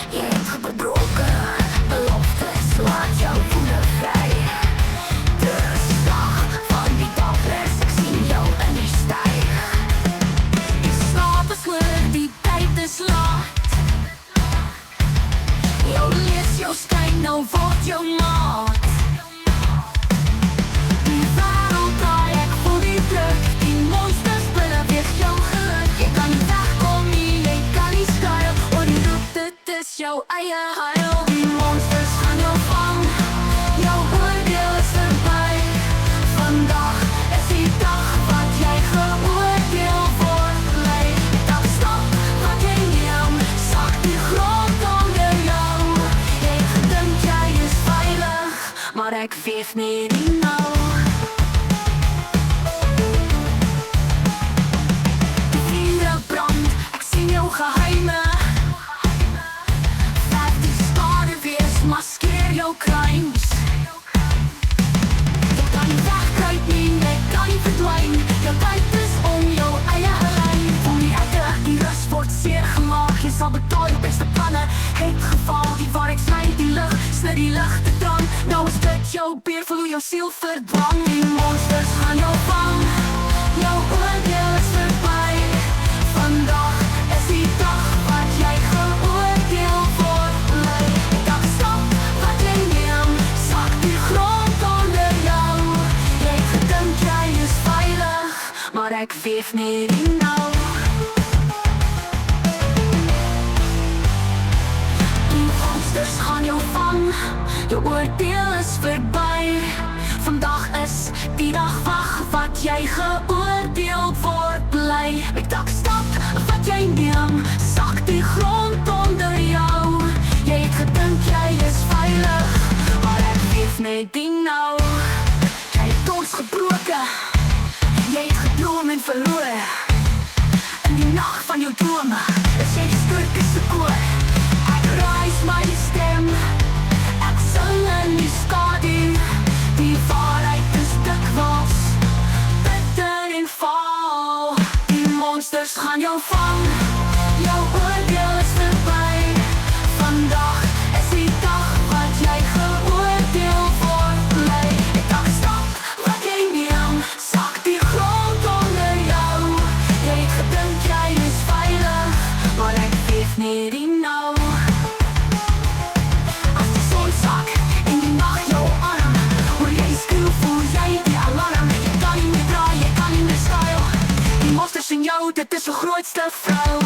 Je hebt gebroken beloftes, laat jou voelen vrij. De slag van die dappers, ik zie jou en die stijg. Die slapen sleur die tijd is laat. Jouw licht, jouw schijn, nou wordt jouw maat. Die wereld daar, ik voel die druk. Die monsters willen weer jouw geluk. Je kan niet wegkomen, je kan niet schuilen. Oh, die roept, het is jouw eigen heil. Die monsters gaan jou vangen, jouw oordeel is voorbij. Vandaag is die dag wat jij geoordeeld wordt. Blij, ik dacht stop, wat in jou, zag die grond onder jou. Je denkt jij is veilig, maar ik weef niet in nou. De vuren brand, ik zie jouw geheimen. 50 stadeweers, maskeer jouw crimes. Je kan niet wegkruipen, je kan niet verdwijnen. Je tijd is om jouw eigen lijn. Voel je echter, die rust wordt zeer gemaakt. Je zal betalen op beste plannen. Heet geval, die waar ik smijt die lucht. Snel die lucht te drang. Nou is dit jouw beer, voel jouw ziel verdwang. Die monsters gaan jou vangen. Jouw oordeel is voorbij. Vandaag is die dag wat jij geoordeeld wordt. Blij, ik dacht stop, wat in hem, zag die grond onder jou. Je denkt jij is veilig, maar ik weef niet in nou. Die monsters gaan jou vangen, je oordeel is voorbij. Vandaag is die dag, wacht wat jij geoordeeld wordt. Blij, ik dacht stop, wat jij neemt, zak die grond onder jou. Je denkt jij is veilig, maar ik geef niet die nou. Jij hebt ons gebroken, jij hebt gedroomd en verloren. In die nacht van jouw dromen, is jij de sterkste koor. Ik reis mijn stem, ik zing in die skadu. Die waarheid is dikwijls bitter en val. Die monsters gaan jou vangen, jouw oordeel is voorbij. Vandaag is die dag wat jij geoordeeld wordt. Blij, ik dacht stop, wat jij neemt, zak die grond onder jou. Je denkt jij is veilig, maar ik geef niet in nou. Als de zon zakt in die nacht jouw arm, hoor jij schreeuw, voel jij die alarm. Je kan niet meer draaien, je kan niet meer schuilen. Die monsters in jou, dit is je grootste vrouw.